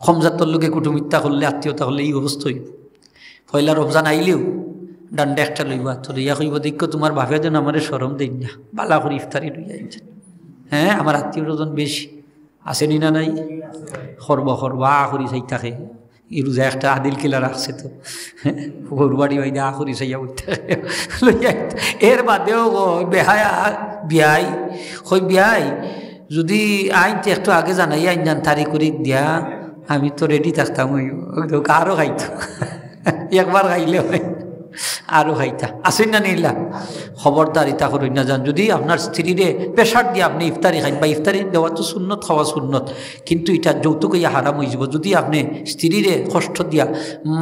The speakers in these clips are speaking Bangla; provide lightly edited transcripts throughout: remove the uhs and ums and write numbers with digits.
খমজাতর লোকে কুটুমিত্যা করলে আত্মীয়তা করলে এই অবস্থা হইব। পয়লা রমজান আইলেও ডান্ডা একটা লইবা তো লইয়া কইব দেখো তোমার বাপে যেন আমার সরম দেন না, বালা করে ইফতারি লইয়া আনছেন। হ্যাঁ, আমার আত্মীয় স্বজন বেশি আসেনি না নাই, খরবা খরবা করি চাই থাকে। এই রোজা একটা আদিল কিলা রাখছে তো গরু বাড়ি বাই দা করি চাইয়া উঠতে লইয়া। এর বাদেও বেহায়া বিয়াই কই বিয়াই যদি আইন একটু আগে জানাই আইন জান তারিখ করে দিয়া আমি তো রেডি থাকতাম। ওই আরও খাইতো একবার খাইলে হয় আরও খাইতা আসেন না নিলা। খবরদার ইতা করুন না যান। যদি আপনার স্ত্রীরে প্রেশার দিয়ে আপনি ইফতারি খাইন বা ইফতারি দেওয়া তো সুন্নত, খাওয়া সুন্নত, কিন্তু এটা যৌতুক ইয়া হারাম হয়ে যাব। যদি আপনি স্ত্রীরে কষ্ট দিয়া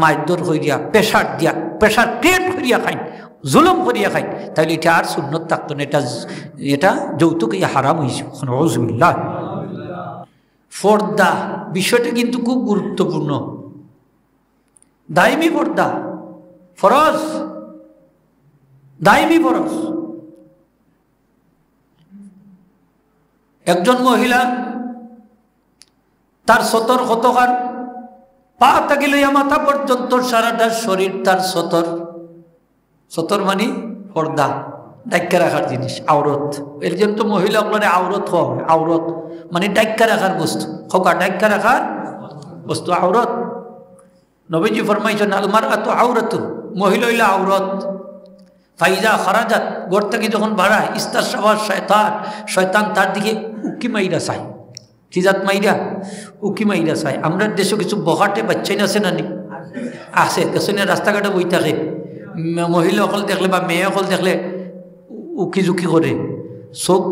মারধর করিয়া প্রেশার দিয়া প্রেশার ক্রিয়েট করিয়া খাইন, জুলুম করিয়া খাইন, তাহলে এটা আর সুন্নত থাকতো না, এটা যৌতুক ইয়া হারাম হয়ে যাব। নাউযুবিল্লাহ। পর্দা বিষয়টা কিন্তু খুব গুরুত্বপূর্ণ। দায়মি পর্দা ফরজ, দায়মি ফরজ। একজন মহিলা তার সতর কতখান, পা থেকে লইয়া মাথা পর্যন্ত সারাটা শরীর তার সতর। সতর মানে পর্দা, ডাক্কা রাখার জিনিস, আওরত। এর জন্য তো মহিলা আপনার আওরত হয়। আওরত মানে ডাক্কা রাখার বস্তু, খোকা ডাক্কা রাখার বস্তু আওরত। নবীজি ফরমাইছেন আল মারআতু আওরাতুন, মহিলা হইলা আওরত। ফাইজা খারাজাত, ঘর থেকে যখন বাড়ায়, ইস্তাশাওয়া শয়তান, শয়তান তার দিকে উকি মাইরা চায়। কি জাত মাইরা? উকি মাইরা চায়। আমরা দেশে কিছু বখাটে বাচ্চাই আছে না নি? আছে, দেশে রাস্তাঘাটে বই থাকে, মহিলা অকল দেখলে বা মেয়ে অকল দেখলে উকি ঝুঁকি করে, চোখ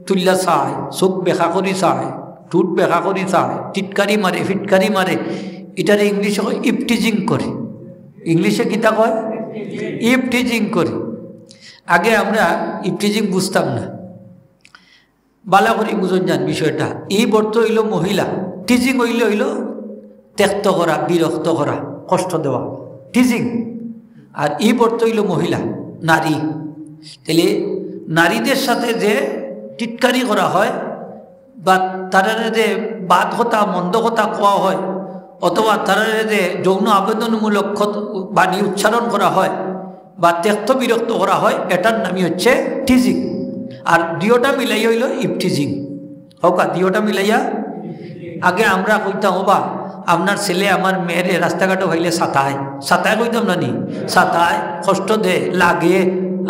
তুল্লা চায়, চোখ বেখা করি চায়, ঠোঁট বেখা করি চায়, টিটকারি মারে, ফিটকারি মারে। এটারে ইংলিশে কয় ইপটিজিং করে। ইংলিশে কিতা কয়? ইপটিজিং করে। আগে আমরা ইপটিজিং বুঝতাম না, বালা করে বুঝন যান বিষয়টা। এই বর্ত হইল মহিলা, টিজিং হইল ত্যক্ত করা, বিরক্ত করা, কষ্ট দেওয়া, টিজিং। আর এই বর্ত হইল মহিলা, নারী। তাহলে নারীদের সাথে যে টিটকারি করা হয় বা তারা যে বাদ কথা মন্দ কথা কোয়া হয়, অথবা তারা যে যৌন আবেদনমূলক বাণী উচ্চারণ করা হয় বা ত্যক্ত বিরক্ত করা হয়, এটার নামই হচ্ছে টিজিং। আর দিওটা মিলাইয়া হইল ইপটিজিং। হোক দিওটা মিলাইয়া। আগে আমরা কইতাম হবা আপনার ছেলে আমার মেয়েরে রাস্তাঘাটে হইলে সাতায়, সাতায় কইতাম না নি? সাতায়, কষ্ট দে, লাগে।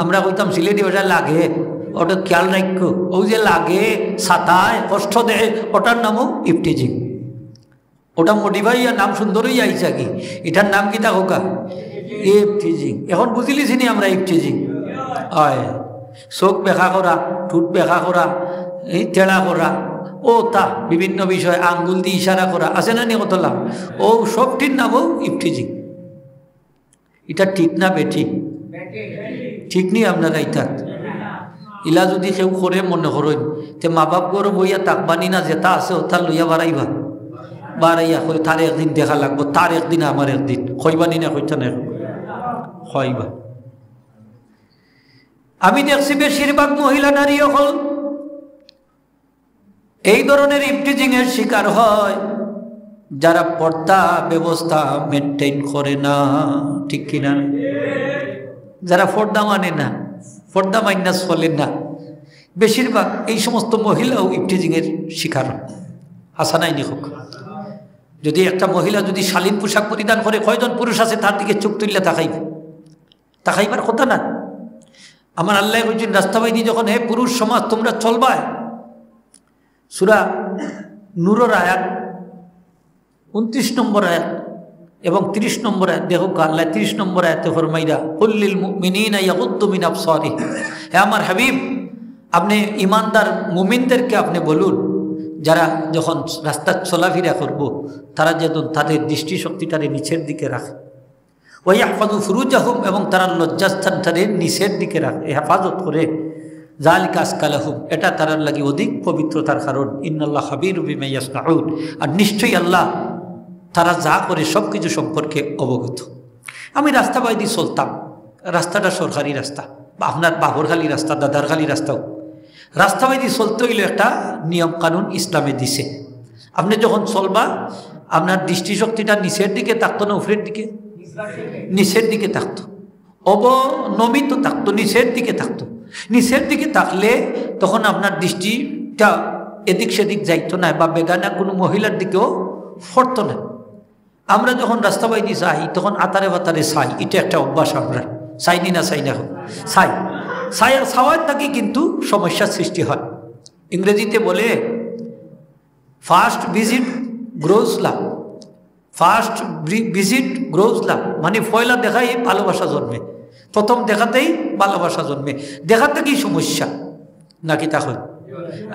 আমরা কইতাম সিলেটি ভাষা লাগে, ওটা খেয়াল রাখো। ওই যে লাগে, সাতায়, কষ্ট দে, ওটার নামও ইপটিজিং। ওটা মডিফাই নাম সুন্দরই আইসা কি, এটার নাম কি তা হোকা? ইপটিজিং। এখন বুঝিলিছি নি আমরা ইপটিজিং? হয় চোখ বেখা করা, ঠোঁট বেখা করা, তেড়া করা, ও তা বিভিন্ন বিষয় আঙ্গুল দিয়ে ইশারা করা, আছে না নি কতলা? ও সবটির নামও ইপটিজিং। এটা ঠিক না বেঠিক? ঠিক নি আপনারা ইটা? ইলা যদি কেউ করে মনে করেন তে মা বাপ গরু বইয়া তাকবানি না, যেটা আছে ওটা লইয়া বাড়াইবা, বাড়াইয়া কই তার একদিন দেখা লাগবো, তার একদিন আমার একদিন, কইবানি না? কইতা না, কইবা। আমি দেখছি বেশিরভাগ মহিলা নারী হল এই ধরনের ইপটিজিং এর শিকার হয় যারা পর্দা ব্যবস্থা মেনটেন করে না। ঠিক কিনা? যারা পর্দা মানে না, পর্দা মাইনা চলেন না, বেশিরভাগ এই সমস্ত মহিলাও ইপটিজিং এর শিকার। আসা নাই নিখুক। যদি একটা মহিলা যদি শালীন পোশাক পরিধান করে, কয়জন পুরুষ আছে তার দিকে চোখ তুললে তাকাইবে? তাকাইবার কথা না। আমার আল্লাহ বলছেন রাস্তাবাইদি যখন, হে পুরুষ সমাজ তোমরা চলবা। সূরা নূরের আয়াত 29 নম্বর আয়াত এবং 30 নম্বর আয়াত। দেখো আল্লাহ 30 নম্বর আয়াতে ফরমাইরা কুল্লিল মুমিনিনা ইয়াগুদ্দু মিন আবসারিহিম, হে আমার হাবিব আপনি ইমানদার মুমিনদেরকে আপনি বলুন যারা যখন রাস্তা চলাফেরা করব তারা যেন তাদের দৃষ্টিশক্তিটারে নিচের দিকে রাখে। ওয়াইয়াহফাযু ফুরুজাহুম, এবং তারা লজ্জাস্থানটারে নিচের দিকে রাখে, হেফাজত করে। যালিকা আসকালাহুম, এটা তারার লাগি অধিক পবিত্রতার কারণ। ইন্নাল্লাহ খাবীরুম বিমা ইয়াসনাউন, আর নিশ্চয়ই আল্লাহ তারা যা করে সব কিছু সম্পর্কে অবগত। আমি রাস্তাবাইদি চলতাম, রাস্তাটা সরকারি রাস্তা বা আপনার বাবরখালী রাস্তা, দাদারখালী রাস্তাও, রাস্তাবাইদি চলতে হইলে একটা নিয়ম কানুন ইসলামে দিছে। আপনি যখন চলবা আপনার দৃষ্টিশক্তিটা নিচের দিকে থাকতো না উপরের দিকে? নিচের দিকে থাকতো, অবনমিত থাকতো, নিচের দিকে থাকতো। নিচের দিকে থাকলে তখন আপনার দৃষ্টিটা এদিক সেদিক যাইতো না, বা বেগানা কোনো মহিলার দিকেও ফরতো না। আমরা যখন রাস্তা বাইদি যাই তখন আতারে বাতারে চাই, এটা একটা অভ্যাস। আমরা চাইনি না, চাই না, চাই চাই আর চাওয়ার থাকি কিন্তু সমস্যার সৃষ্টি হয়। ইংরেজিতে বলে ফার্স্ট ভিজিট গ্রোজ লাভ, ফার্স্ট ভিজিট গ্রোজ লাভ, মানে পয়লা দেখাই ভালোবাসা জন্মে, প্রথম দেখাতেই ভালোবাসা জন্মে। দেখাতে কি সমস্যা নাকি তা হয়?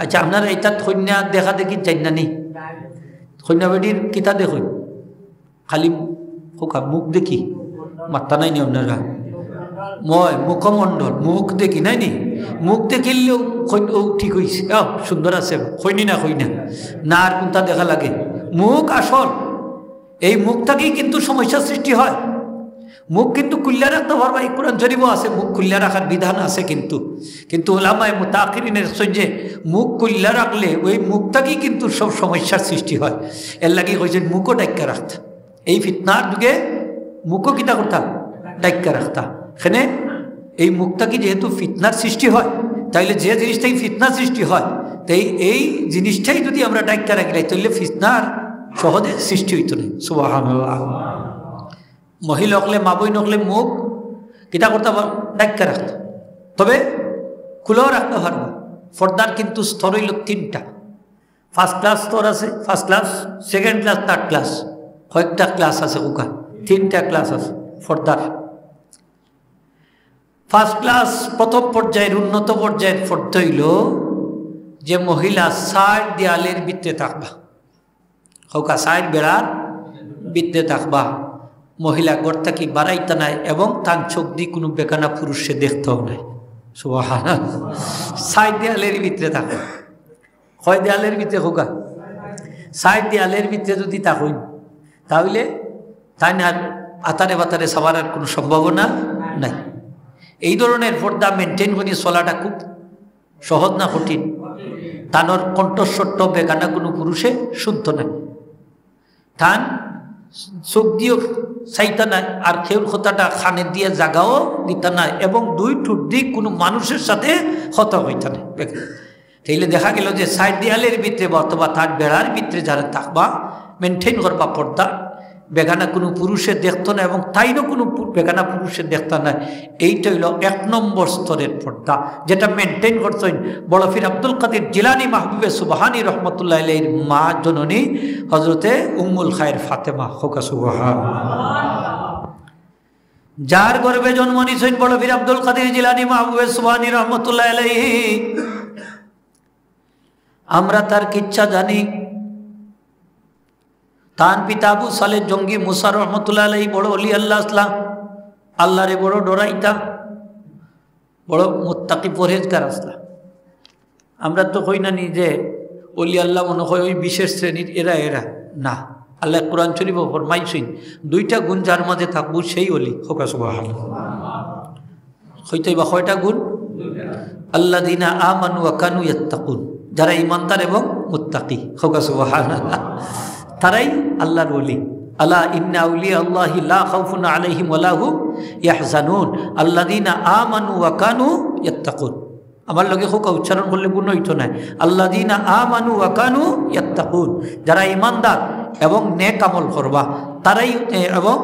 আচ্ছা, আপনারা এটা কন্যা দেখা দেখি চাই না নি? কন্যা বেটির কিতা দেখুন, খালি মুখ দেখি, মাত্রা নাই নি আপনারা? মই মুখমণ্ডল, মুখ দেখি নাই নি? মুখ দেখিলেও ঠিক হয়েছে, সুন্দর আছে, কইনি না কই না, না আর কোনটা দেখা লাগে? মুখ আসল। এই মুখটাকেই কিন্তু সমস্যার সৃষ্টি হয়। মুখ কিন্তু খুল্লা রাখতে পারবা, এই কোরআন শরীফও আছে মুখ খুল্লা রাখার বিধান আছে, কিন্তু ওলামায়ে মুতাআখিরিনের যে মুখ খুল্লা রাখলে ওই মুখটাকেই কিন্তু সব সমস্যার সৃষ্টি হয়। এর লাগে কইছেন মুখও ডাক্কা রাখতা। এই ফিতনার যুগে মুখও কিতা করতা? ডাক্কা রাখতা। এখানে এই মুখটাকে যেহেতু ফিতনার সৃষ্টি হয়, তাইলে যে জিনিসটাই ফিতনার সৃষ্টি হয়, তাই এই জিনিসটাই যদি আমরা ডাক্কা রাখি তাইলে ফিতনার সহজে সৃষ্টি হইত না। সুবহানাল্লাহ। মহিলা হকলে মা বই নকলে মুখ কিতা করতে ডাক্কা রাখত, তবে খুলেও রাখতে পারবো। পর্দার কিন্তু স্তর হইল তিনটা। ফার্স্ট ক্লাস স্তর আছে, first class, second class, third class, কয়েকটা ক্লাস আছে ওকা, তিনটা ক্লাস আছে পর্দার। ফার্স্ট ক্লাস প্রথম পর্যায়ের উন্নত পর্যায়ের পর্দা হইল যে মহিলা সাইড দেয়ালের ভিতরে থাকবা, হৌকা সাইড বেড়ার ভিতরে থাকবা, মহিলা গড়টা কি বাড়াইতে নাই এবং তার চোখ দিয়ে কোনো বেকানা পুরুষে দেখতেও নাই। সুবহানাল্লাহ। সাইড দেয়ালের ভিতরে থাকো, হয় দেয়ালের ভিতরে হোকা, সাইড দেয়ালের ভিতরে যদি থাকুন তাহলে তাই না আতারে বাতারে সবার আর কোনো সম্ভাবনা নাই। এই ধরনের পর্দা মেনটেন করে চলাটা খুব সহজ না কঠিন? তানোর কণ্ঠস্বরট বেগানা কোনো পুরুষে শুদ্ধ নাই, টান চোখ দিয়েও চাইতা নাই, আর খেউর কথাটা খানে দিয়ে জাগাও দিতা নাই, এবং দুই ঠুট দিয়ে কোনো মানুষের সাথে হতা হইতা নাই। তাইলে দেখা গেল যে সাইড দেয়ালের ভিতরে অথবা তার বেড়ার ভিতরে যারা থাকবা মেনটেন করবা পর্দা, বেগানা কোনো পুরুষের দেখতো না এবং তাইরও কোনো বেগানা পুরুষের দেখতো না। এইটা হইল 1 নম্বর স্তরের পর্দা, যেটা মেনটেন করতেন বড় পীর আব্দুল কাদের জিলানী মাহবুবে সুবহানী রহমতুল্লাহ আলাইহির মা জননী হজরতে উম্মুল খায়ের ফাতেমা হোকা সুবহান, যার গর্ভে জন্ম নিয়েছেন বড় পীর আব্দুল কাদের জিলানী মাহবুবে সুবহানী রহমতুল্লাহ আলাইহি। আমরা তার কিচ্ছা জানি। তার পিতা আবু সালেহ জঙ্গি মুসা রহমতুল্লাহ আলাইহি বড় অলি আল্লাহ আসলাম, আল্লাহরে বড় ডরাইতা, বড় মুত্তাকি পরহেজগার আসলাম। আমরা তো কই না নি যে অলি আল্লাহ মনে হয় ওই বিশেষ শ্রেণীর এরা না। আল্লাহ কোরআন শরীফ ফরমাইছেন 2টা গুণ যার মাঝে থাকবো সেই অলি হোকা সুবহানাল্লাহ। হইতেই বা কয়টা গুণ? আল্লাযীনা আমানু ওয়া কানু ইয়াত্তাকুন, যারা ঈমানদার এবং মুত্তাকি হোকা সুবহানাল্লাহ, তারাই আল্লাহর ওলি। আলা ইন্না আউলিয়া আল্লাহি লা খাউফুন আলাইহিম ওয়া লা হুম ইয়াহজানুন আল্লাযীনা আমানু ওয়া কানু ইয়াত্তাকুন। আমার লগে হোকা উচ্চারণ করলে গুণ হইতো না। আল্লাযীনা আমানু ওয়া কানু ইয়াত্তাকুন, যারা ঈমানদার এবং নেক আমল করবা তারাই, এবং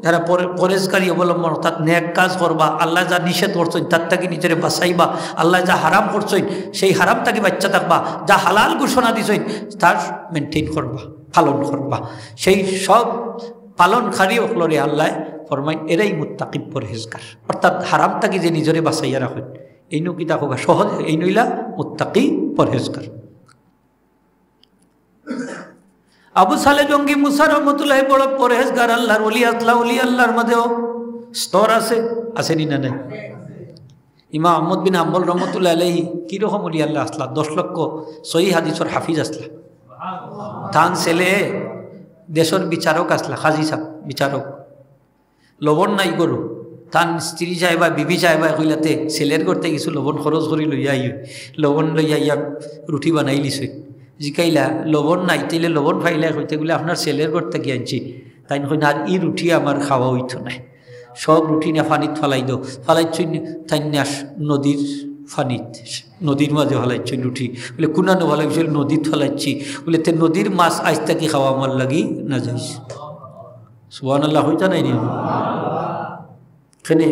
যারা পরেজকারী অবলম্বন অর্থাৎ নেক কাজ করবা, আল্লাহ যা নিষেধ করছেন তার থেকে নিজের বাঁচাইবা, আল্লাহ যা হারাম করছেন সেই হারাম থেকে বাচ্চা থাকবা, যা হালাল ঘোষণা দিছেন তার মেনটেন করবা, পালন করবা। সেই সব পালনকারী হলরে আল্লাহ ফরমাইন এরাই মুত্তাকি পরহেজগার, অর্থাৎ হারাম থেকে যে নিজরে বাঁচাইয়া রাখেন এই নু কিতা হোক সহজ, এই নইলা মুত্তাকি পরহেজগার। আবু সালেহ জঙ্গি মুসা রহমতুল্লাহ বড় পরহেজগার আল্লাহর ওলি আসলা। ওলি আল্লাহর মধ্যেও স্তর আছে, আসেনি না নাই? ইমাম আহমদ বিন হাম্বল রহমতুল্লাহ আলাইহি কীরকম ওলি আল্লাহ আসলা? 10 লক্ষ সহি হাদিসের হাফিজ আসলা। তান ছেলে দেশের বিচারক আসলা, কাজী সাহেব বিচারক, লবণ নাই গরু। তান স্ত্রী চাইবা বিবি চাইবা কইলাতে ছেলের করতে কিছু লবণ খরচ করি লইয়া লবণ লইয়া ইয়া রুটি বানাই লিছে। জিকাইলা লবণ নাই, তাইলে লবণ ফাইলাই হইতে গেলে আপনার ছেলের ঘর থেকে আনছি, তাই কই না আর ই রুটি আমার খাওয়া হইতো না, সব রুটি না ফানিত ফালাই দো, ফালাইছ তাই না নদীর ফানিত, নদীর মাঝে ফালাইছ রুটি, বলে কুনানো ফালাইছিল নদীত ফালাইছি, বলে তে নদীর মাছ আজ তাকে খাওয়া আমার লাগি না যাইস। সুবহানাল্লাহ হইতা নাই নি এখানে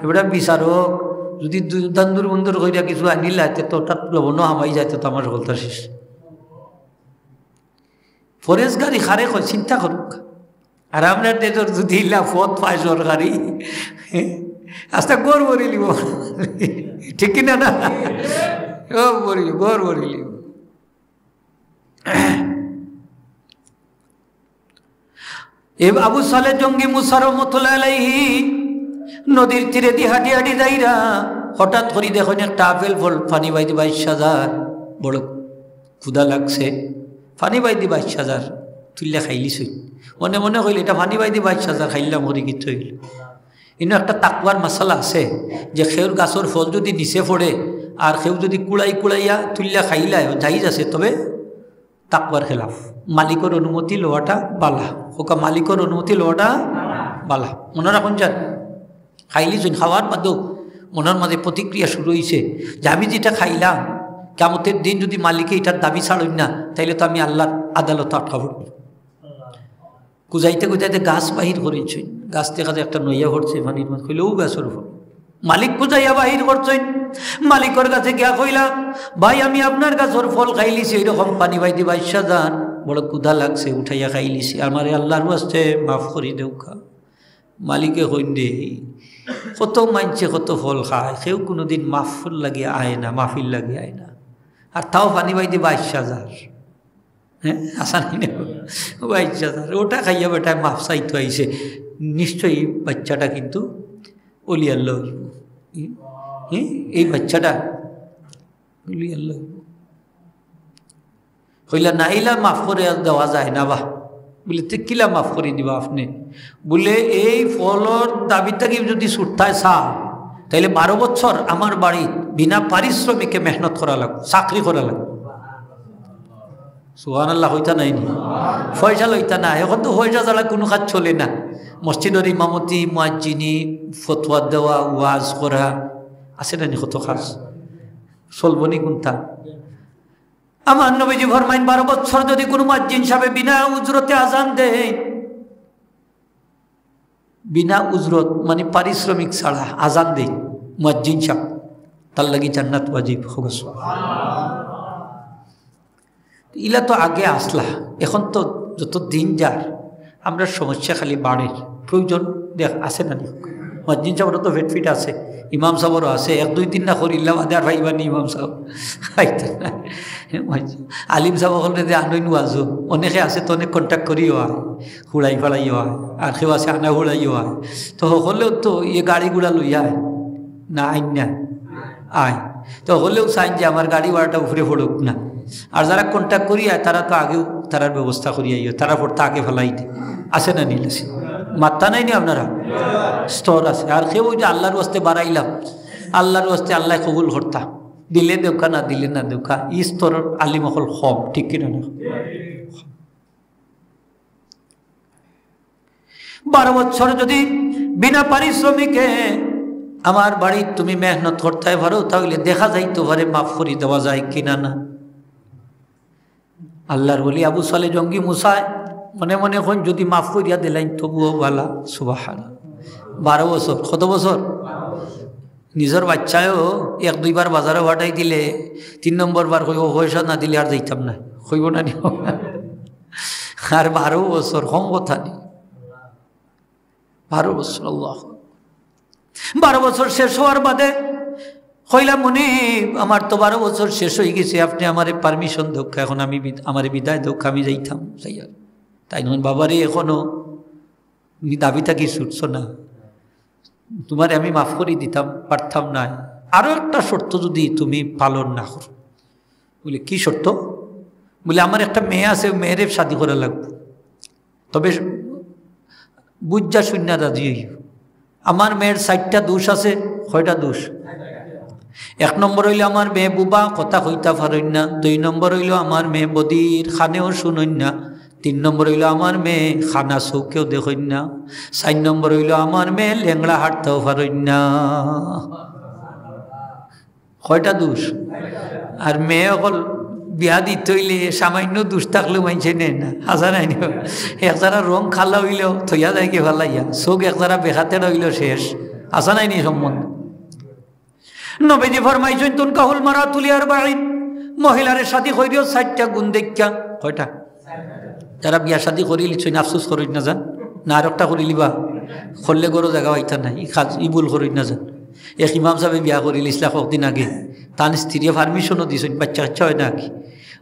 এবার বিচারক যদি দান্দুর বন্দুর কইরা কিছু আনিলা তো তার লবণ হামাই যাইতে তো আমার বলতা শেষ। ফরেস্ট গাড়ি খারে কয় চিন্তা করুক, আর আপনার দেশের যদি পথ পায় সরকারি আস্তে গড় ভরি লিব, ঠিক কিনা না? গড় ভরি লিব। আবু সালে জঙ্গি মুসা রহমাতুল্লাহ আলাইহি নদীর তীরে দিয়ে হাঁটি হাঁটি যাইরা হঠাৎ করে দেখুন একটা আপেল ফল পানি বাইদি 22,000, বড় ক্ষুধা লাগছে, পানি বাইদি 22,000 তুললে খাইলিস, মনে মনে হইল এটা পানি বাইদি 22,000 খাইলাম হরি গীত হইল। কিন্তু একটা তাকওয়ার মশলা আছে যে খেউর গাছর ফল যদি নিচে পড়ে আর খেউ যদি কুড়াইয়া তুললে খাইলায় যাইজ আছে, তবে তাকওয়ার খেলাফ। মালিকের অনুমতি লওয়াটা বালা, ওকা মালিকের অনুমতি লওয়াটা বালা। মনে রাখুন যান খাইলিছেন, খাওয়ার বাদেও মনের মাঝে প্রতিক্রিয়া শুরু হয়েছে যে আমি যেটা খাইলাম কিয়ামতের দিন যদি মালিকে এটার দাবি ছাড়ই না, তাইলে তো আমি আল্লাহর আদালতে আটকা পড়ব। কুজাইতে কুজাইতে গাছ বাহির করেছেন, গাছ দেখা যায় একটা নইয়া ভরছে পানির মাঝে, কইলেও গাছের ফল। মালিক কুজাইয়া বাহির করছেন, মালিকের কাছে গিয়া কইলাম ভাই আমি আপনার গাছের ফল খাইলিছি, এরকম পানি বাইদি 22,000, বড় ক্ষুধা লাগছে উঠাইয়া খাইলিছি, আমারে আল্লাহর ওয়াস্তে মাফ করি দেউকা। মালিকে হইন দে কত মানছে কত ফল খায়, সেও কোনোদিন মাফুল লাগিয়ে আয় না, মাহফিল লাগিয়ে আয় না, আর তাও পানি বাইদি 22,000। হ্যাঁ আসা নাই না 22,000, ওটা খাইয়া বেটায় মাফ চাইতে আইছে, নিশ্চয়ই বাচ্চাটা কিন্তু অলিয়াল্লাহ হইব। হ্যাঁ এই বাচ্চাটা অলিয়াল্লাহ হইব। হইলা না ইলা মাফ করে দেওয়া যায় না, বাহ বলে তো কিলা মাফ করে দিবা আপনি? বলে এই ফলর দাবিটাকে যদি ছুটতায় চা, তাইলে 12 বছর আমার বাড়ি বিনা পারিশ্রমিকে মেহনত করা লাগবে, চাকরি করা লাগবে। সুবহানাল্লাহ হইতা নাই নি? পয়সা লইতা না, এখন তো পয়সা ছাড়া কোনো কাজ চলে না। মসজিদের ইমামতি, মুয়াজ্জিনি, ফতোয়া দেওয়া, ওয়াজ করা আছে না নি কত কাজ, চলবনি কোনটা? আমার নবীজি ফরমাইন 12 বছর যদি কোনো মুয়াজ্জিন সাহেব বিনা উজরতে আজান দেয়, বিনা উজরত মানে পারিশ্রমিক ছাড়া আজান দেয় মুয়াজ্জিন সাহেব, তার লাগি জান্নাত ওয়াজিব হবে। ইলা তো আগে আসলা, এখন তো যত দিন যার আমরা সমস্যা খালি বাড়ে, প্রয়োজন দেখ আছে না নি? মুয়াজ্জিন সাহেবেরও তো ফিট আছে, ইমাম সাহেবেরও আছে, 1-2-3 না করিল্লা বাদে আর ভাইবানি ইমাম সাহেব আলিম সাহেব হলে যে আনইন ওয়াজো অনেকে আছে, তো অনেক কন্ট্যাক্ট করিও হয়, হুড়াই ফেলাইও হয়, আর কেউ আছে আনা হুড়াইও হয়, তো হলেও তো এই গাড়িগুলা লইয়া না আইন না আয়, তো হলেও চাইন যে আমার গাড়ি ভাড়াটা উপরে পড়ুক না। আর যারা কন্ট্যাক্ট করিয়া তারা তো আগেও তারার ব্যবস্থা করিয়াইও, তারা পড়তে আগে ফেলাই দে, আছে না নীল আছে? মাত্তা নাই নি আপনারা? স্তর আছে। আর কেউ ওই যে আল্লাহর ওয়াস্তে বাড়াইলাম, আল্লাহর ওয়াস্তে আল্লাহ কবুল করতা, দিলে দেউকা না দিলে না দেউকা, ই স্তরের আলিম হল কম, ঠিক কিনা না? 12 বছর যদি বিনা পারিশ্রমিকে আমার বাড়ি তুমি মেহনত করতে পারো, তাহলে দেখা যাইতে পারে মাফ করে দেওয়া যায় কিনা না। আল্লাহর বলি আবু সালে জঙ্গি মুসায় মনে মনে এখন যদি মাফ করিয়া দিলেন তবুও ভালা। সুবহানাল্লাহ। 12 বছর, কত বছর? নিজের বাচ্চায়ও 1-2 বার বাজারে পাঠাই দিলে 3 নম্বর বার কইব পয়সা না দিলে আর যাইতাম না, কইব না নিও। আর 12 বছর কম কথা নেই, 12 বছর। আল্লাহ 12 বছর শেষ হওয়ার বাদে কইলাম মনি আমার তো 12 বছর শেষ হয়ে গেছে, আপনি আমার পারমিশন দোক, এখন আমি আমার বিদায় দোক, আমি যাইতাম। তাই নয় বাবারে, এখনো দাবিটা কি ছুটছ না, তোমার আমি মাফ করে দিতাম পারতাম না, আরও একটা শর্ত যদি তুমি পালন না করো। বলে কি শর্ত? বলে আমার একটা মেয়ে আছে, মেয়েরে শাদি করা লাগবে, তবে বুঝা শূন্য রাজি। আমার মেয়ের 60টা দোষ আছে, কয়টা দোষ? এক নম্বর হইল আমার মেয়ে বুবা, কথা কইতা পারেন না। 2 নম্বর হইল আমার মেয়ে বদির, খানেও শুনইন না। 3 নম্বর হইল আমার মেয়ে খানা চৌকেও দেখইন না। 4 নম্বর হইল আমার মেয়ে লেংড়া হাঁটতেও পারেন না। কয়টা দোষ? আর মেয়ে অকল বিয়া দিতে হইলে সামান্য দোষ থাকলেও মানছে নেই না, আসা নাই। একজারা রং খালা হইলেও থইয়া যায় কি ভালাইয়া, চোখ একজারা বেখাতে রইল শেষ, আসা নাই নি সম্বন্ধ। নবীজি ফরমাইছেন তুন কাহুল মারা তুলিয়ার বাড়ি, মহিলারে শাদি করিও 4টা গুণ দেখা। কয়টা? যারা বিয়া শাদি করি লিছেন আফসোস করি না যান, না আর একটা করি লিবা, করলে গরো জায়গা হইতা নাই, ই ভুল করি না যান। এক ইমাম সাহেব বিয়া করিল ইসলা কদিন আগে, তার স্ত্রী পারমিশনও দিয়েছেন, বাচ্চা কাচ্চা হয় না কি।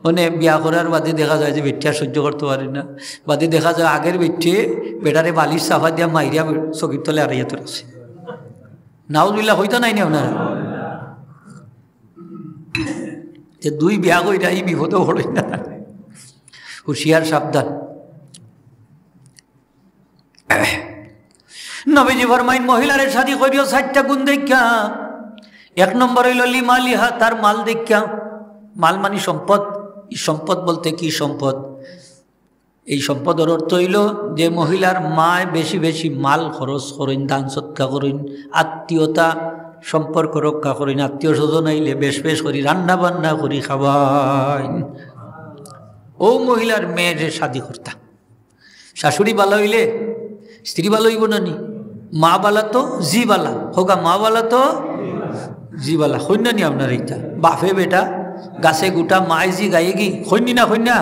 মানে বিয়া করার বাদে দেখা যায় যে বেটিয়া সহ্য করতে পারে না, বাদে দেখা যায় আগের বেটিয়ে বেটারে বালিশ চাফা দিয়া মাইরিয়া চকির তলে আড়াইয়া তোর আছে। নাউজুবিল্লাহ হইতা নাই না আপনারা? যে 2 বিয়া কইরা এই বিপদও হই না, হুঁশিয়ার সাবধান। নবীজি ফরমাইন মহিলারে শাদি করিও 4টা গুণ দেখা। 1 নম্বর হইল লিমালিহা, তার মাল দেখা। মাল মানে সম্পদ। এই সম্পদ বলতে কি সম্পদ? এই সম্পদের অর্থ হইল যে মহিলার মায় বেশি বেশি মাল খরচ করেন, দান সৎকা করেন, আত্মীয়তা সম্পর্ক রক্ষা করেন, আত্মীয় স্বজন আইলে বেশ বেশ করি রান্না বান্না করি খাওয়াইন। ও মহিলার মেয়ের শাদি করতা। শাশুড়ি বালা হইলে স্ত্রী বালা হইব না নি? মা বালা তো জি বালা হোকা, মা বালা তো জি বালা হইন নি আপনার? এইটা বাপে বেটা গাছে গোটা মায় জি গায়ে গি হইনি না, হইন না?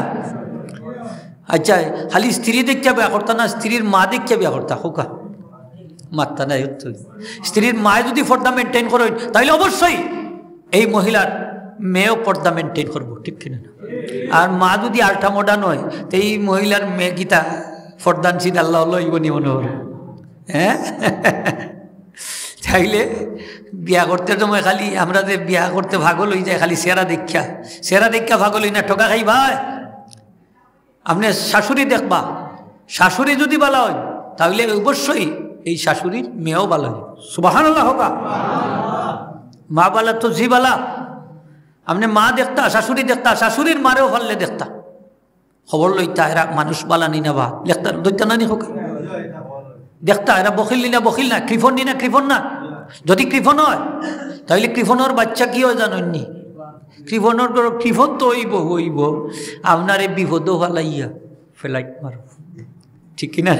আচ্ছা, খালি স্ত্রী দেখিয়া বিয়া করতা না স্ত্রীর মা দেখিয়া বিয়া করতা? হোকা মাত্তা নাই। স্ত্রীর মায় যদি পর্দা মেনটেন করেন তাহলে অবশ্যই এই মহিলার মেয়েও পর্দা মেনটেন করবো, ঠিক কিনা? আর মা যদি আলটা মোটা নয় তো এই মহিলার মেয়ে গীতা ফর্দানশীল আল্লাহ লইব নি মনে হল? হ্যাঁ, চাইলে বিয়া করতে সময় খালি আমরা যে বিয়া করতে ভাগল হয়ে যায় খালি সেরা দেখা ভাগল হই না, ঠকা খাই ভাই। আপনি শাশুড়ি দেখবা, শাশুড়ি যদি বালা হয় তাহলে অবশ্যই এই শাশুড়ির মেয়েও বালা হয়। সুবহানাল্লাহ হোকা। মা বালা তো জি বালা। আপনি মা দেখতা, শাশুড়ি দেখতা, শাশুড়ির মারেও ফাললে দেখতা, খবর লইতা এরা মানুষ বালা নি না বা দেখতা দৈতা নানি হোক দেখতা এরা বখিল না, বখিল না, কৃপণ নি না, কৃপণ না। যদি কৃপণ হয় তাহলে কৃপণর বাচ্চা কি হয় জানেননি? কৃপণ তো হইব আপনারে বিপদও ফালাইয়া ফেলাইট মার, ঠিক কিনা?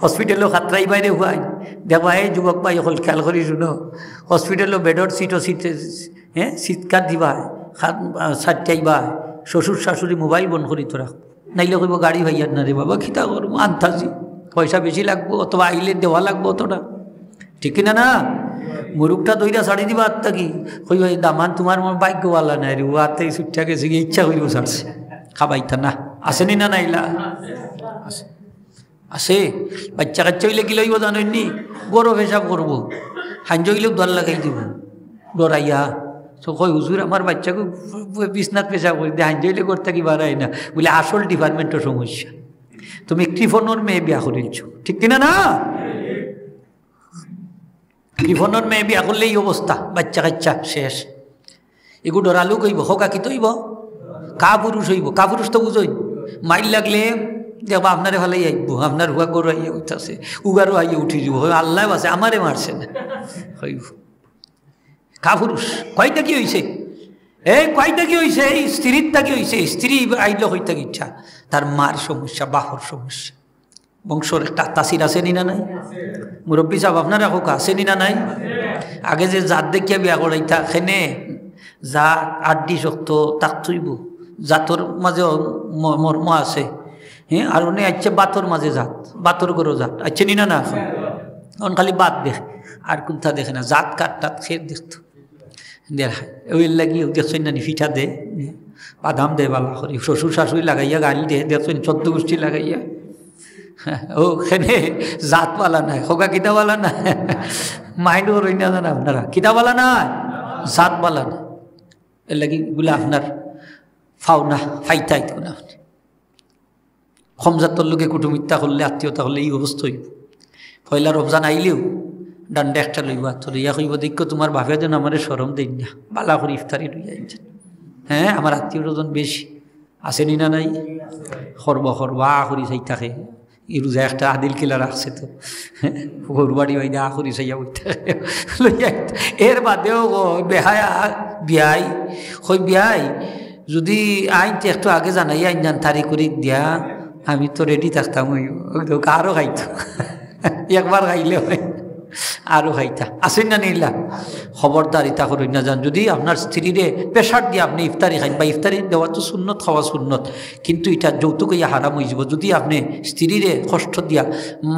হসপিটালও খাতরাই বাইরে হুয়াই দেখবা, এই যুবক ভাই হল খেয়াল করি শুনো, হসপিটালও বেডর সিটও চিৎকার দিবা, সারটাইবা, শ্বশুর শাশুড়ি মোবাইল বন্ধ করি তোরা, নাইলে কইব গাড়ি ভাইয়ার না রে বাবা, খিতা করবো আনতাছি, পয়সা বেশি লাগবো অথবা আইলে দেওয়া লাগবো অতটা, ঠিক কিনা না? মুরুখটা দইরা ছাড়ি দিবা আত্মা কি কই ভাই দামান তোমার ভাগ্যওয়ালা নাই রে, ও আত্মা এই ছুটটা গেছে গিয়ে ইচ্ছা করিব ছাড়ছে, খাবাইতা না। আসেনি না নাইলা? আছে। বাচ্চা কাচ্চা হইলে কি লইব জানেননি? গরো পেশাব করবো, হাঞ্জ হইলেও দল লাগাই দিব ডরাইয়া। তো কই হুজুর আমার বাচ্চাকে বিছনাথ পেশাব করে দিয়ে হাঞ্জ হইলে করতে কি বাড়াই না, বলে আসল ডিপার্টমেন্টের সমস্যা। তুমি কৃপণর মেয়ে বিয়া করিলছ, ঠিক কিনা না? কৃপণর মেয়ে বিয়া করলে এই অবস্থা, বাচ্চা কাচ্চা শেষ। এগুলো ডরালু কইব, হোকা কি তৈব কা পুরুষ হইব, কা পুরুষ তো বুঝই। মাইল লাগলে দেখবা আপনারে ভালাই আইব, আপনার হুয়া গরু আইয়া উঠতেছে, উগারও আইয়া উঠি যাব, আল্লাহ আছে আমারে মারছে না হইব। কা পুরুষ কয়টা কি হয়েছে? এই কয়টা কি হয়েছে? এই স্ত্রীরটা কি হয়েছে? স্ত্রী আইল হইতে ইচ্ছা, তার মার সমস্যা, বাহর সমস্যা, বংশর একটা তাসির আছে নি না নাই? মুরব্বী সাহেব আপনারা হোক আছে নি না নাই? আগে যে জাত দেখিয়া বিয়া করাইতা খেনে জাত আড্ডি শক্ত তাক থইব, জাতর মাঝে মর্ম আছে। হ্যাঁ, আর উনি আচ্ছা বাতর মাঝে জাত, বাতর করো জাত আচ্ছা নি না না? এখন খালি বাত দেখে আর কোনটা দেখে না, জাত কাঠটাত খেয়ে দেখতো দেখায়। ওই লাগি দেখছেন না ফিঠা দে, বাদাম দে, বালা করি শ্বশুর শাশুড়ি লাগাইয়া গাড়ি দে, দেখছেন 14 গোষ্ঠী লাগাইয়া। ও খেনে জাতওয়ালা নাই, হোকা কিতাবালা নাই, মাইন্ড রই না জানা আপনারা, কিতাবালা নাই, জাতওয়ালা না। এর লাগি গুলা আপনার ফাও না, ফাইতাই তো না। কম জাতর লোকে কুটুমিত্যা করলে, আত্মীয়তা করলে এই অবস্থা হইব। পয়লা রমজান আইলেও ডান্ডা একটা লইবা, তো লইয়া কইব দেখো তোমার বাপে যেন আমার সরম দেন না, বালা করে ইফতারি লইয়া আনছেন। হ্যাঁ, আমার আত্মীয় স্বজন বেশি আসেনি না নাই, খরবা করি চাই থাকে, এই রোজা একটা আদিল কিলা রাখছে তো, গরুবাড়ি বাইদে আখরি চাইয়া বইতে লইয়া। এর বাদেও বেহায়া বিয়াই কই বিয়াই যদি আইনতে একটু আগে জানাই আইন জান তারিখ করি দিয়া আমি তো রেডি থাকতাম, ওই আরও খাইতো একবার খাইলে হয় আরও খাইতা আসেন না নিলা। খবরদার ইতা করুন না যান, যদি আপনার স্ত্রীরে প্রেশার দিয়ে আপনি ইফতারি খাইন বা ইফতারি দেওয়া তো সুন্নত, খাওয়া সুন্নত, কিন্তু এটা যৌতুক ইয়া হারাম হয়ে যাব। যদি আপনি স্ত্রীরে কষ্ট দিয়া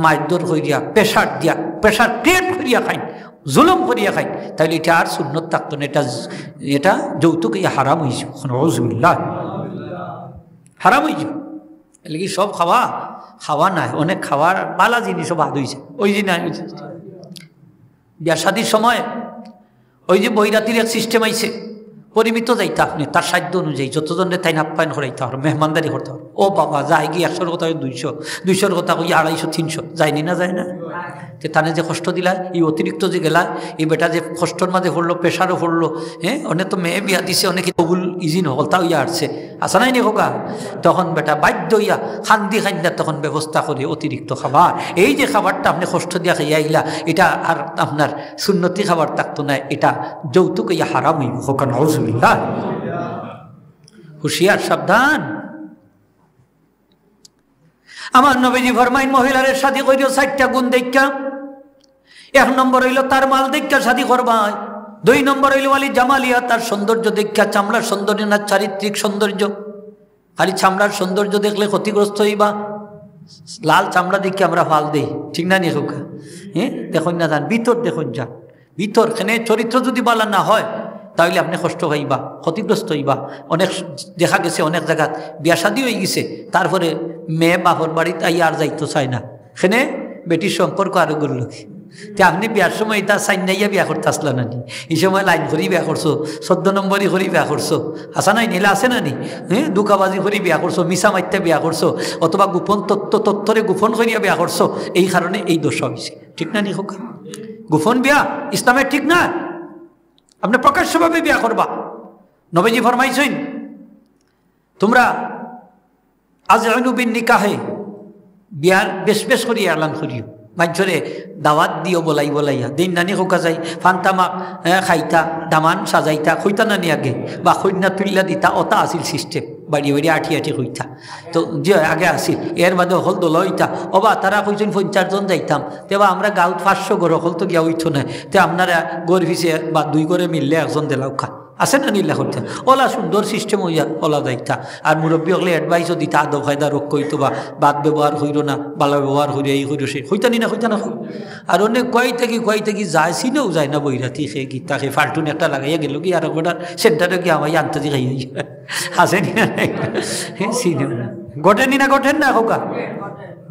মারধর করিয়া প্রেশার ক্রিয়েট করিয়া খাইন, জুলুম করিয়া খাইন, তাহলে এটা আর সুন্নত থাকতো না, এটা যৌতুক ইয়া হারাম হয়ে যাব, হারাম হয়ে যাব। এলে কি সব খাওয়া নাই, অনেক খাওয়ার বালা জিনিসও বাদ হয়েছে। ওই যে না বিয়া শাদির সময় ওই যে বৈরাতির এক সিস্টেম আইছে, পরিমিত যাইতে আপনি তার সাধ্য অনুযায়ী যতজনের তাই আপ্যায়ন করাইতে হবে, মেহমানদারি করতে হবে। ও বাবা যায় গিয়ে 100-র কথা 200-200-র কথা কই 250-300 যায়নি না যায় না, যে তানে যে কষ্ট দিলা, এই অতিরিক্ত যে গেলা, এই বেটা যে কষ্টর মাঝে পড়লো, প্রেশারও পড়লো। হ্যাঁ, অনেক তো মেয়ে বিয়া দিছে, অনেকে কবুল ইজি নহল, তাও ইয়া আসছে আসা নাই নি হোকা, তখন বেটা বাধ্য ইয়া খান্দা তখন ব্যবস্থা করে অতিরিক্ত খাবার। এই যে খাবারটা আপনি কষ্ট দিয়া খাইয়া আইলা, এটা আর আপনার সুন্নতি খাবার থাকতো না, এটা যৌতুক ইয়া হারাম হইব। হোকা নাউজুবিল্লাহ, হুঁশিয়ার, সাবধান। আমার নবীজি ফরমাইন মহিলার শাদী করিও 4টা গুণ দেখা। 1 নম্বর হইল তার মাল দেখা শাদী করবা। 2 নম্বর হইল ওয়ালি জামালিয়া, তার সৌন্দর্য দেখা, চামড়ার সৌন্দর্য না চারিত্রিক সৌন্দর্য। খালি চামড়ার সৌন্দর্য দেখলে ক্ষতিগ্রস্ত হইবা, লাল চামড়া দেখে আমরা ফাল দেই, ঠিক না নিয়ে হোকা। হ্যাঁ, দেখুন না যান ভিতর, দেখুন যান ভিতর, এখানে চরিত্র যদি বালা না হয় তাহলে আপনি কষ্ট হইবা, ক্ষতিগ্রস্ত হইবা। অনেক দেখা গেছে অনেক জায়গাত বিয়া শাদী হয়ে গেছে, তারপরে মেয়ে বাপর বাড়িতে আই আর যাইতো চায় না, এখানে বেটির সম্পর্ক আরো গড়ল কি। তে আপনি বিয়ার সময় এটা চাই নাইয়া বিয়া করতে আসলা না নি, এই সময় লাইন করি বিয়া করছো, 14 নম্বরই করি বিয়া করছো, আসা নাই নিলে আসে না নি। হ্যাঁ, দুকাবাজি করি বিয়া করছো, মিশা মাইতে বিয়া করছো, অথবা গোপন তত্ত্বরে গোপন করিয়া বিয়া করছো, এই কারণে এই দোষ হয়েছে, ঠিক না নি হোক। গোপন বিয়া ইসলামের ঠিক না, আপনি প্রকাশ্যভাবে বিয়া করবা। নবীজি ফরমাইছেন তোমরা আযআনু বিন নিকাহে, বিয়ার বেশ করিয়া এলান করিও, মানুষরে দাওয়াত দিও বলাইয়া দিন নানি হোকা যাই ফান্তামাক খাইতা দামান সাজাইতা খইতা নানি আগে, বা কন্যা তুল্লা দিতা, ওটা আসিল সিস্টেম, বাড়ি আঠি খইতা তো যে আগে আসিল। এর বাদে হল দোল হইতা, ওবা তারা কইছেন 50 জন যাইতাম, তেবা আমরা গাঁত 500 ঘর হল তো গিয়া হইতো না, তে আপনারা গড় ভিসে বা 2 করে মিললে একজন দিলাও খা, আছে না নিল্লা করতে। ওলা সুন্দর সিস্টেম হইয়া ওলা যাইতা। আর মুরব্বী হলে অ্যাডভাইসও দিতা, আদব ফায়দা রোগ কইতো, বা বাদ ব্যবহার হইল না, বালা ব্যবহার হইলে এই হইল সে হইতা নি না, হইতা না। আর অনেক কয় থেকে যায়, চিনেও যায় না বইরাতি, সে গীতা সে ফাল্টুন একটা লাগাইয়া গেল কি, আর ওটার সেন্টারে গিয়ে আমায় আনতে খাইয়া আসে নি না, চিনেও না, গঠেনি না, গঠেন না হোকা,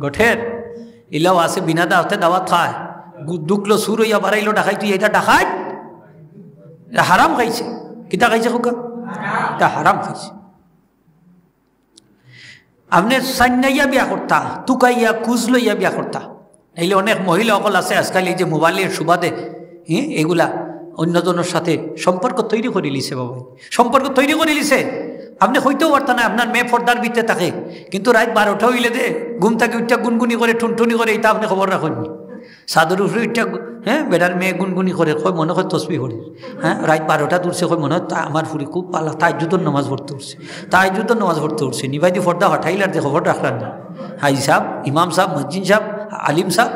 গঠের ইলাও আছে, বিনা দাওয়াতে দাওয়াত খায়, দুকলো সুর হইয়া বাড়াইলো ডাকাই, তুই এটা ডাকাই, হারাম খাইছে। কিতা খাইছে হোকা, এটা হারাম খাইছে। আপনি সান্নাইয়া বিয়া করতা, তুকাইয়া কুজ লইয়া বিয়া করতা, নাইলে অনেক মহিলা অকল আছে আজকাল এই যে মোবাইলের সুবাদে এগুলা অন্যজনের সাথে সম্পর্ক তৈরি করে লিছে। বাবা সম্পর্ক তৈরি করে লিছে, আপনি হইতেও পারতেন না, আপনার মেয়ে পর্দার ভিতরে থাকে, কিন্তু রাত 12টা হইলে দে ঘুম থেকে উঠটা গুনগুনি করে টুনটুনি করে, এটা আপনি খবর রাখেন। সাদর উঠে উঠটা বেটার মেয়ে গুনগুনি করে, কয় মনে হয় তসবি করে। রাত 12টা দূরছে, কয় মনে হয় আমার ফুরি খুব পালা, তাহাজ্জুদের নামাজ পড়তে উঠছে, তাহাজ্জুদের নামাজ পড়তে উঠছে, নিবাইদি পর্দা হঠাইলার যে খবর রাখলাম না। হাজি সাহেব, ইমাম সাহেব, মসজিদ সাহেব, আলিম সাহেব,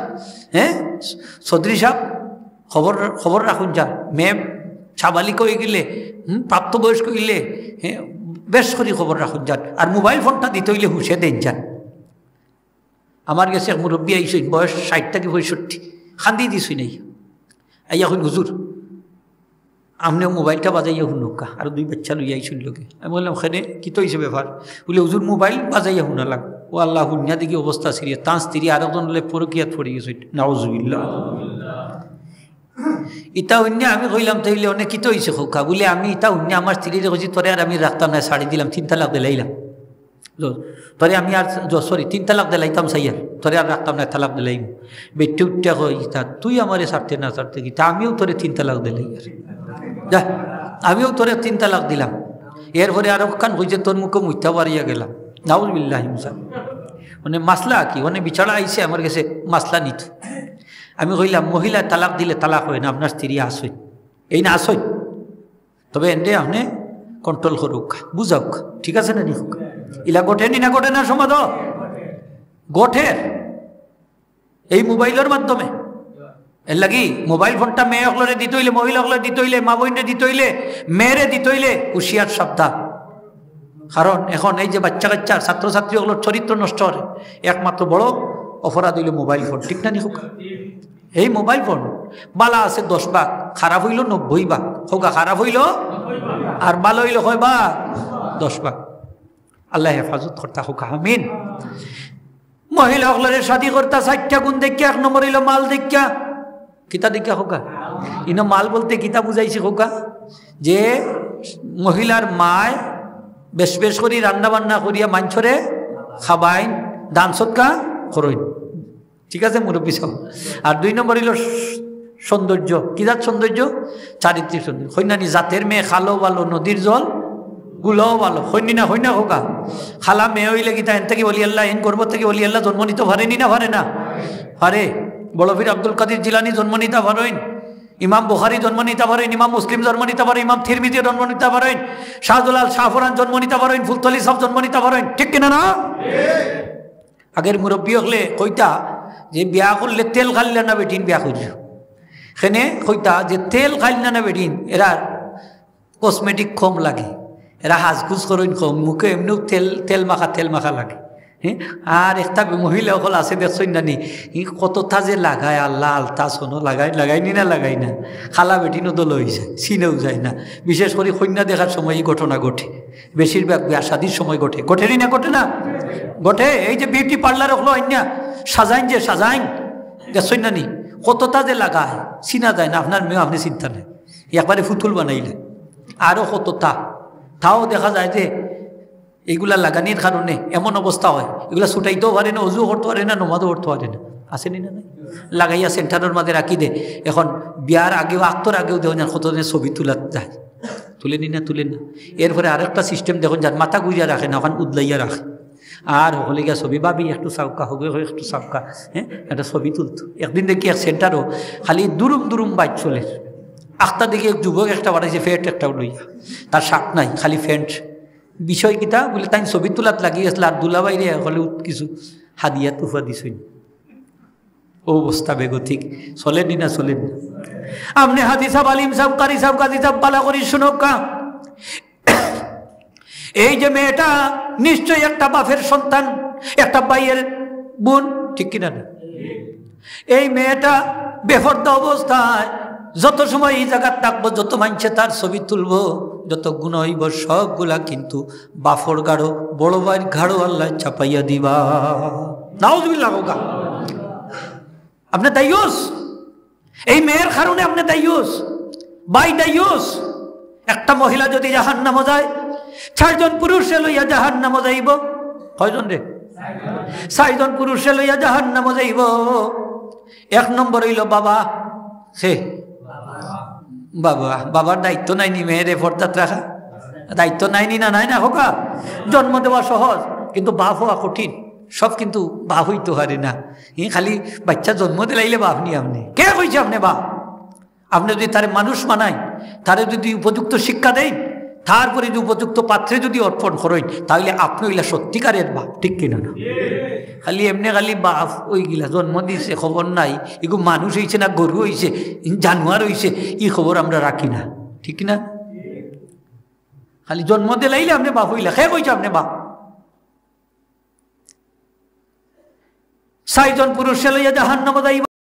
চৌধুরী সাহেব, খবর রাখুন যান। মেয়ে সাবালিক হয়ে গেলে, প্রাপ্তবয়স্ক হইলে বেশ করে খবর রাখুন যান। আর মোবাইল ফোনটা দিতে হইলে হুঁশে দেন যান। আমার কাছে এক মুরব্বী আইসই, বয়স 60 থেকে 65, খান্দি দিছই নাই, আইয়া হইন হুজুর আপনিও মোবাইলটা বাজাইয়া শুনুকা, আর 2 বাচ্চা লইয়া আইসুন লোকে। আমি বললাম খেনে কি তো হয়েছে ব্যাপার, বলে হুজুর মোবাইল বাজাইয়া শুনালাম। ও আল্লাহ, হুনিয়া দেখি অবস্থা সিরিয়া, তাঁর স্ত্রী আরেকজন হলে পরকিয়াত পড়ে গেছে, নাউজুবিল্লাহ। ইটা অন্য আমি কইলাম তাইলে অনেক কিতো হয়েছে খোকা, বলে আমি ইটা অন্য আমার স্ত্রীরে কইছি তোরে আর আমি রাখতাম না, ছাড়ি দিলাম, 3 তালাক দিলাইলাম তোরে, আমি আর 3 তালাক দিলাইতাম সাইয়ার। তোরে আর রাখতাম না, তালাক দিলাই। বেটে উঠতে কই তা তুই আমারে ছাড়তে না ছাড়তে কি, তা আমিও তোরে 3 তালাক দিলাই। যা আমিও তোরে 3 তালাক দিলাম। এরপরে আরো কান হয়েছে তোর মুখে মুইতা বাড়িয়া গেলাম। নাউজুবিল্লাহ হিমসা। মানে মাসলা কি, মানে বিচারা আইসে আমার কাছে মাসলা নিত। আমি কইলাম মহিলা তালাক দিলে তালাক হয় না, আপনার স্ত্রী আসই, এই না আসই, তবে এনে আপনি কন্ট্রোল করুক, বুঝাওক, ঠিক আছে না? নিহুক ইলা গোঠে নি না গোঠে না সমাজ গোঠে এই মোবাইলের মাধ্যমে। এর লাগি মোবাইল ফোনটা মেয়ে হকলরে দিতে হইলে, মহিলা হকলরে দিতে হইলে, মা বোনরে দিতে হইলে, মেয়েরে দিতে হইলে হুঁশিয়ার সাবধান। কারণ এখন এই যে বাচ্চা কাচ্চা ছাত্রছাত্রী হকলোর চরিত্র নষ্ট করে, একমাত্র বড় অপরাধ হইল মোবাইল ফোন, ঠিক না? নিহুক এই মোবাইল ফোন বালা আছে 10 ভাগ, খারাপ হইল 90 ভাগ। হোকা খারাপ হইল আর ভালো হইল হয় বা 10 ভাগ। আল্লাহ হেফাজত করতা হোক, আমিন। মহিলা হকলের শাদী করতা 4টা গুণ দেখিয়া। 1 নম্বর হইল মাল দেখিয়া। কিতা দেখিয়া হোকা? ইনো মাল বলতে কিতা বুঝাইছে হোকা? যে মহিলার মায় বেশ বেশ করি রান্না বান্না করিয়া মাঞ্ছরে খাবাইন, দান সৎকা করইন, ঠিক আছে মুরব্বী সব। আর 2 নম্বর হইল সৌন্দর্য। কি জাত সৌন্দর্য? চারিত্রিক সৌন্দর্য। হইনানি জাতের মেয়ে, খালো ভালো, নদীর জল গুলাও ভালো, হইনি না? হই না হোকা? খালা মেয়ে হইলে গীতা এন থেকে বলি আল্লাহ, এন গর্ব থেকে বলি আল্লাহ জন্ম নিতে পারেনি না? পারে না? পারে। বড় পীর আব্দুল কাদের জিলানি জন্ম নিতে পারেন, ইমাম বুখারী জন্ম নিতে পারেন, ইমাম মুসলিম জন্ম নিতে পারেন, ইমাম তিরমিজি জন্ম নিতে পারেন, শাহজলাল শাহফরান জন্ম নিতে পারেন, ফুলতলি সব জন্ম নিতে পারেন, ঠিক কিনা না? আগের মুরব্বী হলে কইতা যে বিয়া করলে তেল খাইলে না বেটিন বিয়া করল, সেনে কইতা যে তেল খাইলে না বেটিন এরা কসমেটিক কম লাগে, এরা হাজগুজ করেন কম, মুখে এমনিও তেল মাখা লাগে। হ্যাঁ, আর একটা মহিলা সকল আছে দেখছেন নানি, কতটা যে লাগায় আল্লাহ, আলতা সোনো লাগাইনি না লাগাই না, খালা বেটিনও দল হয়ে যায়, চিনেও যায় না। বিশেষ করে কন্যা দেখার সময় এই ঘটনা ঘটে, বেশিরভাগ বিয়া শাদির সময় ঘটে। ঘটেনি না? ঘটে না? ঘটে। এই যে বিউটি পার্লার হলো অন্যা সাজাইন, যে সাজাইন দেখছেন নানি, কতটা যে লাগায় চিনা যায় না। আপনার মেয়ে আপনি চিন্তা নেই, একবারে ফুতুল বানাইলে আরও কতটা। তাও দেখা যায় যে এইগুলা লাগানির কারণে এমন অবস্থা হয়, এগুলা ছুটাইতেও পারে না, অজু করতে পারে না, নমাজও করতে পারে না। আসেনি না? লাগাইয়া সেন্টারের মাঝে রাখি দে। এখন বিয়ার আগেও, আক্তর আগেও দেখুন কতদিনের ছবি তোলা যায়, তুলেনি না? তুলে না। এরপরে আরেকটা সিস্টেম দেখুন, যার মাথা গুইয়া রাখে না, ওখান উদলাইয়া রাখে। আর হলে গিয়া ছবি ভাবি একটু চাউকা হবে, একটু চাউকা, হ্যাঁ, একটা ছবি তুলতো। একদিন দেখি এক সেন্টারও খালি দুরুম বাইক চলে। আখটা দেখি এক যুবক একটা বাড়াইছে, ফেন্ট একটা লইয়া, তার শাক নাই, খালি ফেন্ট। বিষয় কিতা বলে তাই ছবি তোলাত লাগিয়েছিল, আর দুলা বাইরে হলে কিছু হাদিয়া তুফা দিছই। ও অবস্থা বেগতিক। চলেনি না? চলেন না? আপনি হাজি সাহেব, আলিম সাহেব, কারি সাহেব, কাজী সাহেব পালা করি শুনকা, এই যে মেয়েটা নিশ্চয়ই একটা বাপের সন্তান, একটা ভাইয়ের বোন, ঠিক কিনা না? এই মেয়েটা বেফর্দা অবস্থায় যত সময় এই জায়গায় থাকবো, যত মানছে তার ছবি তুলবো, যত গুণ হইব সবগুলা কিন্তু বাফর গাঢ়, বড় ভাইয়ের গাঢ় আল্লাহ চাপাইয়া দিবা। নাউজুবিল্লাহ। আপনি দায়ুস, এই মেয়ের কারণে আপনি দায়ুস, বাই দায়ুস। একটা মহিলা যদি জাহান্নামে যায়, 4 জন পুরুষে লইয়া জাহান্নামে যাইব। কয়জন রে? 4 জন পুরুষে লইয়া জাহান্নামে যাইব। 1 নম্বর হইল বাবা। সে বাবার দায়িত্ব নাইনি মেয়েরে পর্দাত রাখা? দায়িত্ব নাইনি না? নাই না হোকা? জন্ম দেওয়া সহজ, কিন্তু বাপ হওয়া কঠিন। সব কিন্তু বাপ হইতে পারে না। খালি বাচ্চা জন্ম দিলাইলে বাপ নি। আপনি কে কইছে আপনি বাপ? আপনি যদি তারে মানুষ মানাই, তারে যদি উপযুক্ত শিক্ষা দেন, তারপরে যদি উপযুক্ত পাত্রে যদি অর্পণ করেন, তাহলে আপনি হইলা সত্যিকারের বাপ, ঠিক কিনা না? খালি এমনি খালি বাপ ওই গিলা জন্ম দিয়েছে খবর নাই, এগুলো মানুষ হয়েছে না গরু হয়েছে, জানোয়ার হয়েছে, এই খবর আমরা রাখি না, ঠিক না? খালি জন্ম দিলাইলে আপনি বাপ হইলা, খে কইছে আপনি বাপ? 4 জন পুরুষে লইয়া জাহান্নামে যাইব।